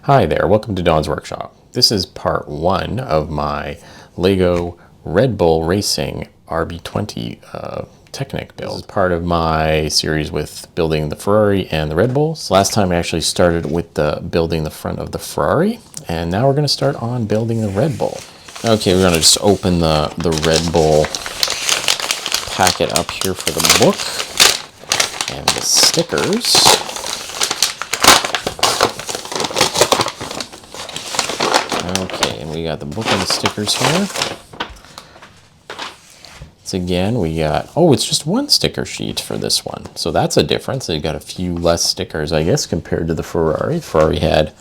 Hi there, welcome to Don's Workshop. This is part one of my Lego Red Bull Racing RB20 Technic build. This is part of my series with building the Ferrari and the Red Bull. So last time I actually started with building the front of the Ferrari, and now we're going to start on building the Red Bull. Okay, we're going to just open the Red Bull packet up here for the book and the stickers. Okay, and we got the book and the stickers here. So again, we got, oh, it's just one sticker sheet for this one. So that's a difference. You got a few less stickers, I guess, compared to the Ferrari. Ferrari had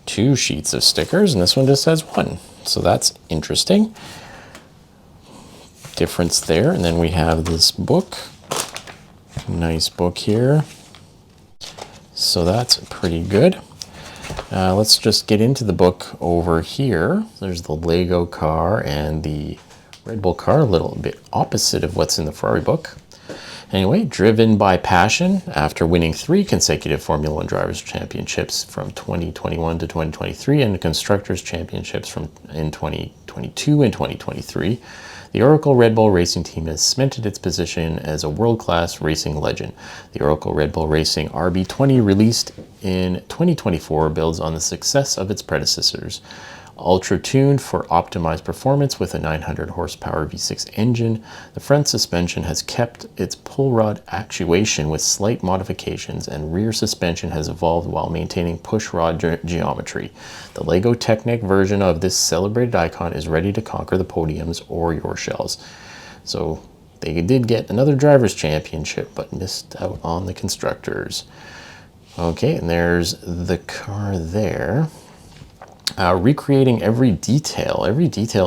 2 sheets of stickers, and this one just has 1. So that's interesting. Difference there. And then we have this book. Nice book here. So that's pretty good. Let's just get into the book over here. There's the Lego car and the Red Bull car, a little bit opposite of what's in the Ferrari book. Anyway, driven by passion, after winning 3 consecutive Formula One Drivers' Championships from 2021 to 2023 and Constructors' Championships in 2022 and 2023, the Oracle Red Bull Racing team has cemented its position as a world-class racing legend. The Oracle Red Bull Racing RB20, released in 2024, builds on the success of its predecessors. Ultra-tuned for optimized performance with a 900 horsepower V6 engine, the front suspension has kept its pull rod actuation with slight modifications, and rear suspension has evolved while maintaining push rod geometry. The Lego Technic version of this celebrated icon is ready to conquer the podiums or your shells. So they did get another driver's championship, but missed out on the constructors. Okay, and there's the car there. Recreating every detail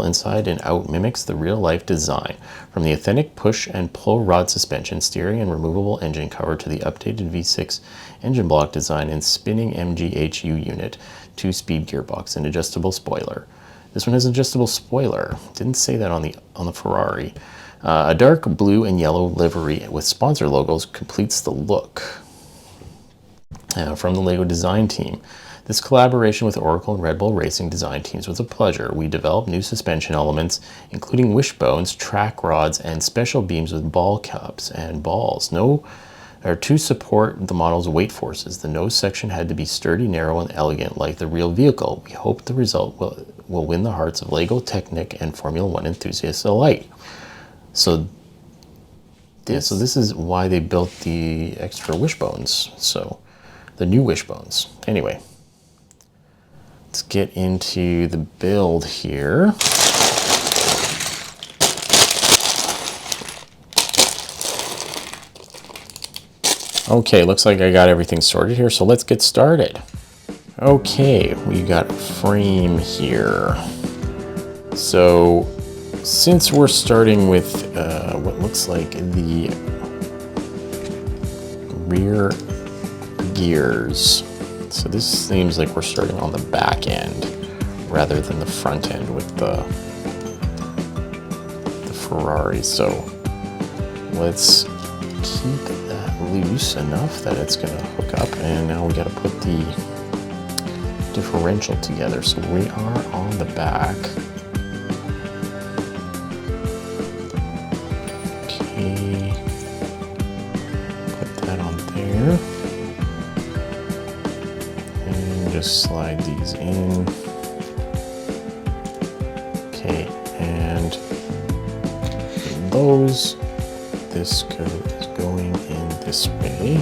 inside and out mimics the real-life design, from the authentic push and pull rod suspension, steering and removable engine cover, to the updated V6 engine block design and spinning MGHU unit, 2-speed gearbox and adjustable spoiler. This one has an adjustable spoiler. Didn't say that on the Ferrari. A dark blue and yellow livery with sponsor logos completes the look. From the Lego design team. This collaboration with Oracle and Red Bull Racing design teams was a pleasure. We developed new suspension elements, including wishbones, track rods, and special beams with ball cups and balls. To support the model's weight forces, the nose section had to be sturdy, narrow, and elegant like the real vehicle. We hope the result will win the hearts of Lego Technic and Formula One enthusiasts alike. So this is why they built the extra wishbones. So the new wishbones. Anyway. Let's get into the build here. Okay, looks like I got everything sorted here, so let's get started. Okay, we got a frame here. So, since we're starting with what looks like the rear gears, so this seems like we're starting on the back end rather than the front end with the Ferrari. So let's keep that loose enough that it's going to hook up. And now we got to put the differential together. So we are on the back. Okay. Put that on there. Just slide these in. Okay, and this code is going in this way.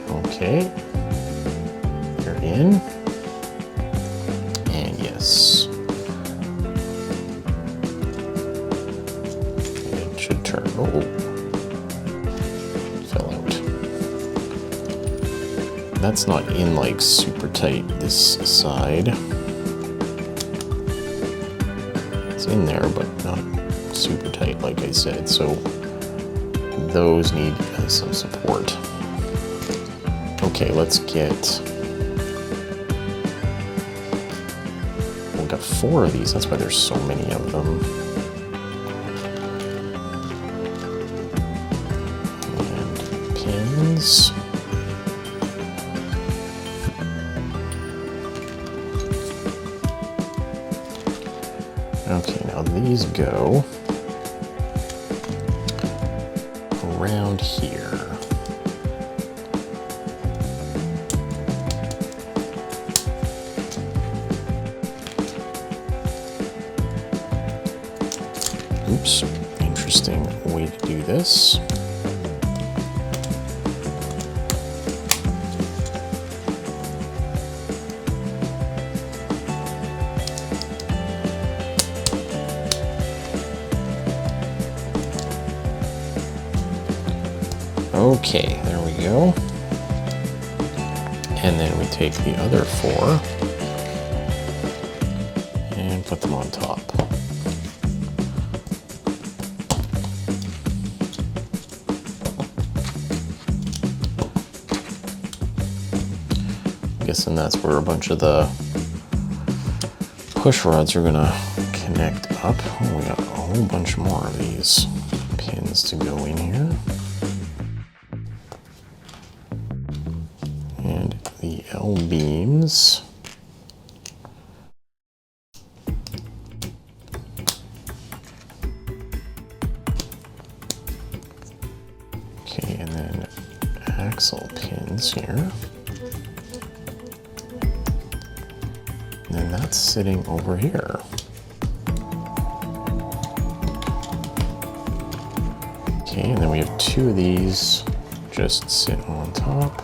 Okay, they're in, and yes, it should turn. Oh. That's not in like super tight this side. It's in there, but not super tight like I said. So those need some support. Okay, let's get, we've got 4 of these. That's why there's so many of them. these. Okay, now these go around here. Oops, interesting way to do this. Okay, there we go. And then we take the other 4 and put them on top. Guessing that's where a bunch of the push rods are gonna connect up. Oh, we got a whole bunch more of these pins to go in here. And the L-beams. Okay, and then axle pins here. And then that's sitting over here. Okay, and then we have 2 of these just sit on top.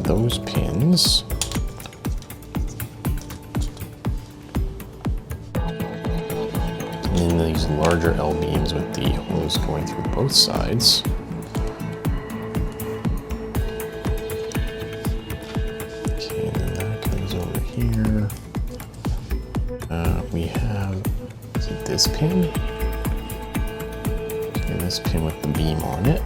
Those pins. And then these larger L-beams with the holes going through both sides. Okay, and then that comes over here. We have, is it this pin? Okay, this pin with the beam on it.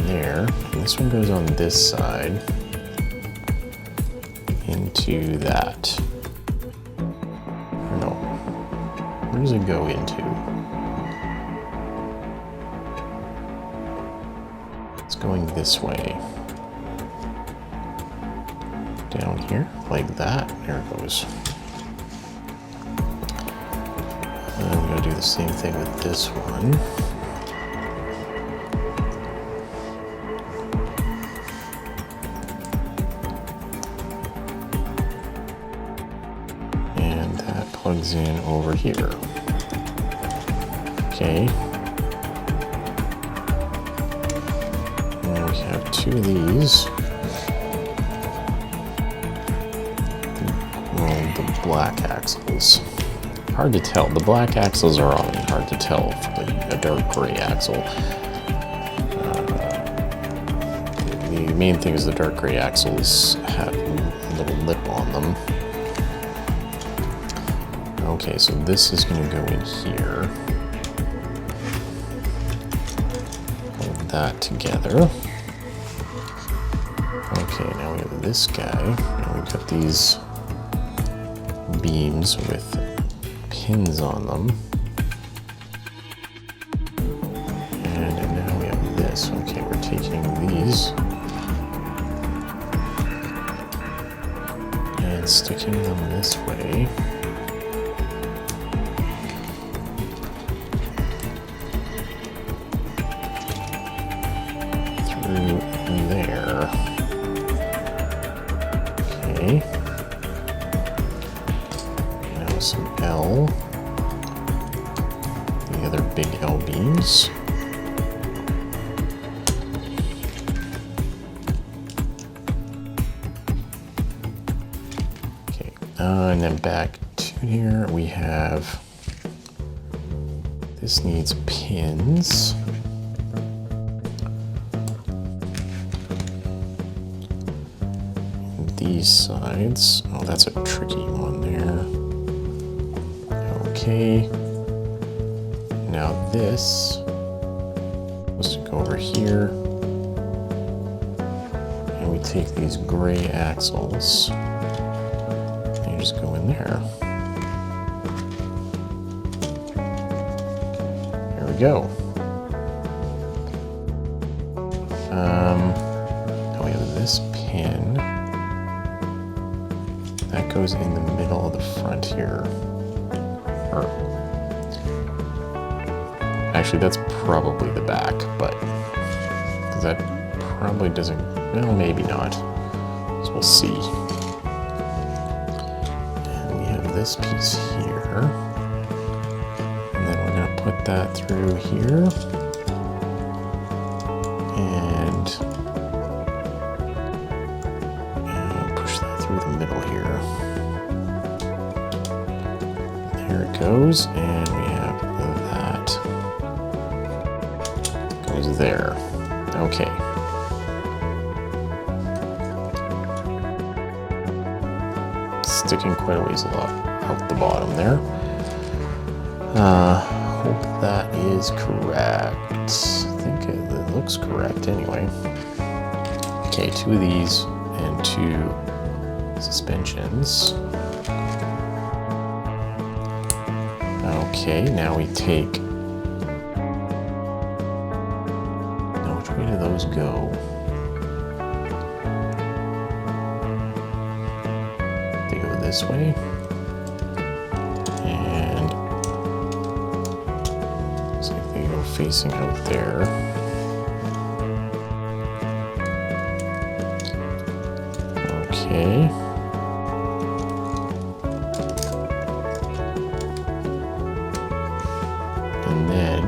There, and this one goes on this side into that. Or no, where does it go into? It's going this way. Down here, like that. There it goes. And then we're going to do the same thing with this one. Plugs in over here. Okay. And we have 2 of these. Well, the black axles. Hard to tell. The black axles are on. Hard to tell from a dark gray axle. The main thing is the dark gray axles have a little lip on them. Okay, so this is going to go in here. Hold that together. Okay, now we have this guy. And we've got these beams with pins on them. And now we have this. Okay, we're taking these and sticking them this way. There. Okay. Now some L. The other big L beams. Okay. And then back to here we have. This needs pins. These sides. Oh, that's a tricky one there. Okay. Now this was to go over here. And we take these gray axles and you just go in there. go. Now we have this pin that goes in the middle of the front here. Or actually, that's probably the back, but that probably doesn't. Well, maybe not. So we'll see. And we have this piece here, and then we're going to put that through here. And push that through the middle here. There it goes, and we have that. Goes there. Okay. Sticking quite a ways out the bottom there. Hope that is correct. I think it looks correct anyway. Okay, 2 of these and 2 suspensions. Okay, now we take. Now, which way do those go? They go this way. And looks like they go facing out there. Okay. And then,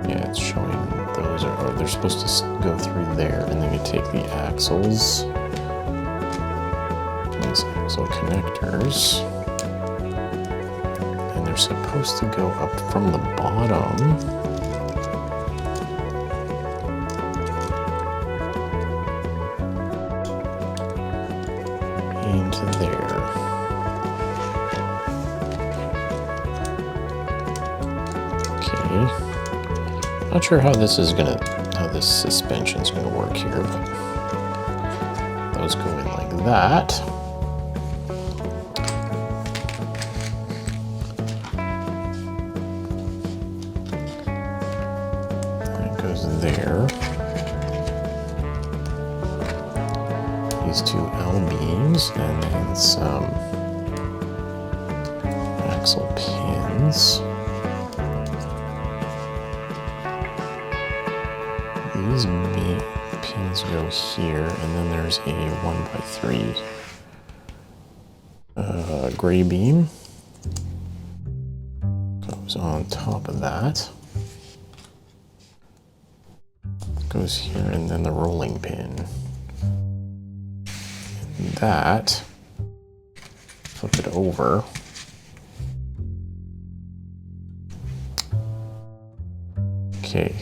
yeah, it's showing those are, they're supposed to go through there, and then you take the axles, these axle connectors, and they're supposed to go up from the bottom. Into there. Okay. Not sure how this suspension's gonna work here, but those go in like that. That goes there. These 2 L-beams, and then some axle pins. These pins go here, and then there's a 1x3 gray beam. Goes on top of that. Goes here, and then the rolling pin. That, flip it over, okay,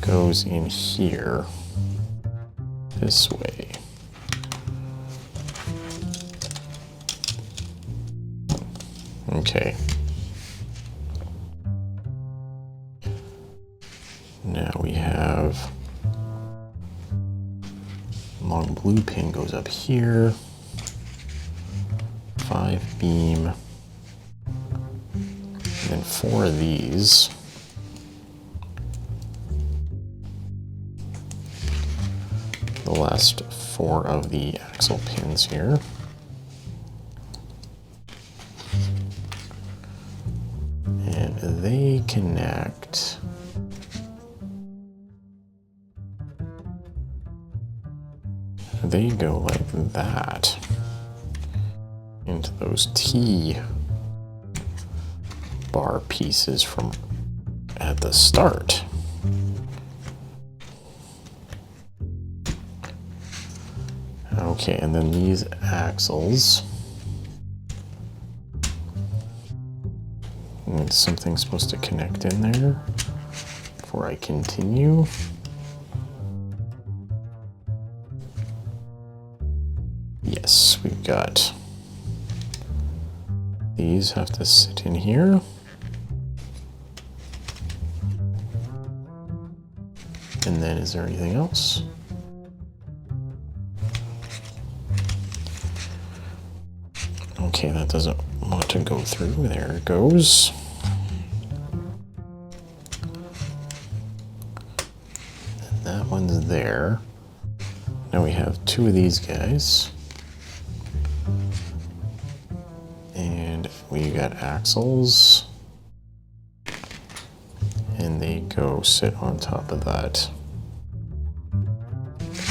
goes in here this way. Okay. Now we have long blue pin goes up here, 5 beam, and then 4 of these. The last 4 of the axle pins here. And they connect. They go like that into those T-bar pieces from at the start. Okay, and then these axles. And something's supposed to connect in there before I continue. Yes, we've got these have to sit in here. And then is there anything else? Okay, that doesn't want to go through. There it goes. And that one's there. Now we have two of these guys. And we got axles. And they go sit on top of that.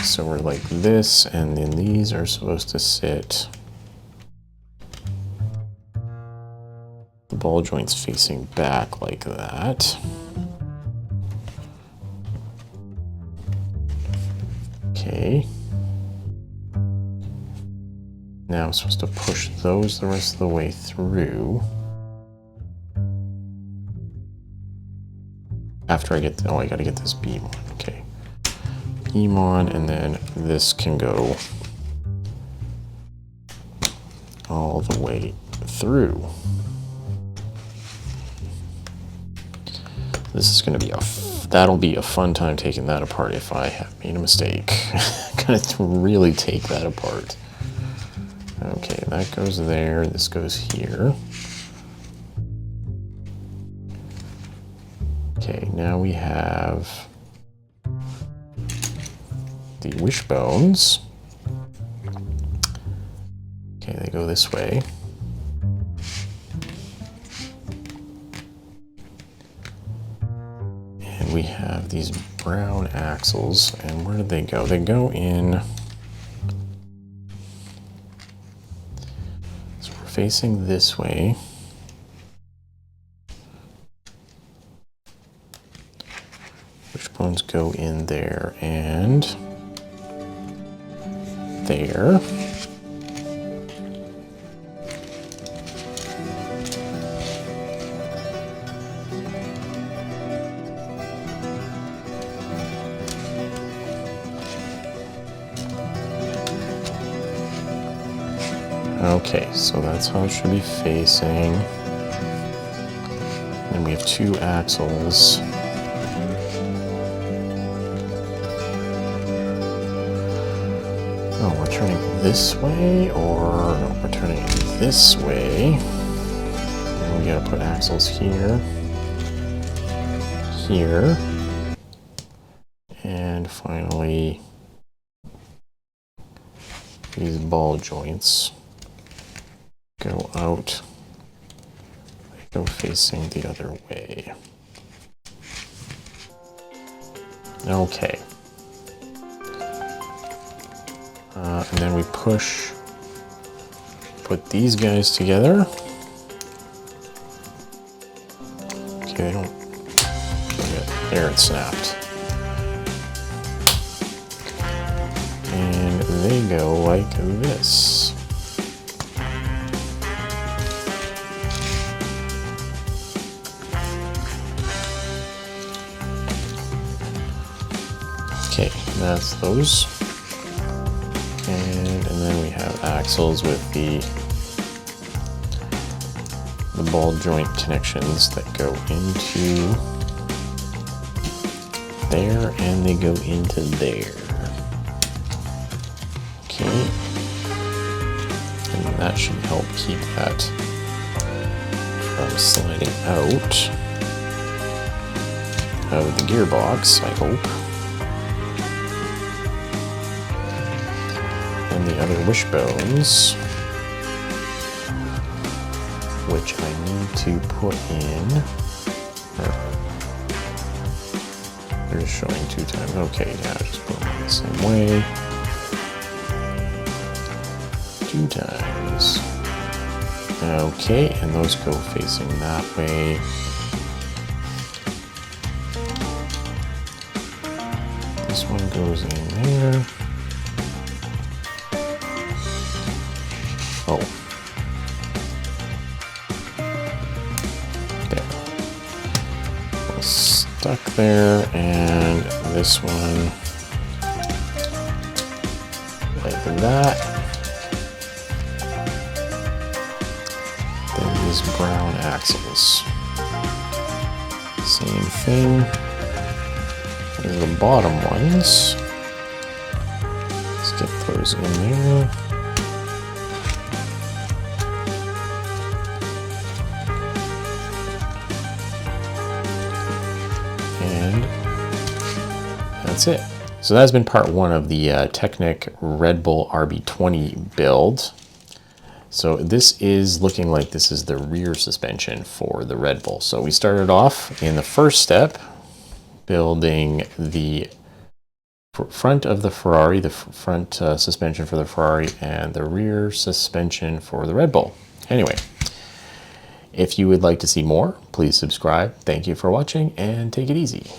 So we're like this, and then these are supposed to sit. The ball joint's facing back like that. Okay. Now I'm supposed to push those the rest of the way through. After I get, oh, I gotta get this beam on, okay. Beam on, and then this can go all the way through. This is gonna be that'll be a fun time taking that apart if I have made a mistake. Gonna really take that apart. Okay, that goes there, this goes here. Okay, now we have the wishbones. Okay, they go this way. And we have these brown axles, and where did they go? They go in. So we're facing this way. Wishbones go in there and there. Okay, so that's how it should be facing. Then we have two axles. Oh, we're turning this way, or no, we're turning this way. And we gotta put axles here, here, and finally these ball joints go out, they go facing the other way. Okay. And then we put these guys together. Okay, they don't, there it snapped. And they go like this. Okay, that's those. And then we have axles with the ball joint connections that go into there, and they go into there. Okay. And that should help keep that from sliding out of the gearbox, I hope. And the other wishbones, which I need to put in. They're just showing 2 times. Okay, yeah, just put them the same way. 2 times. Okay, and those go facing that way. This one goes in there. Oh. There. Stuck there, and this one like that. Then these brown axles. Same thing. These are the bottom ones. Let's get those in there. And that's it. So that's been part one of the Technic RedBull RB20 build. So this is looking like this is the rear suspension for the RedBull. So we started off in the first step building the front of the Ferrari, the front suspension for the Ferrari, and the rear suspension for the RedBull. Anyway, if you would like to see more, please subscribe. Thank you for watching, and take it easy.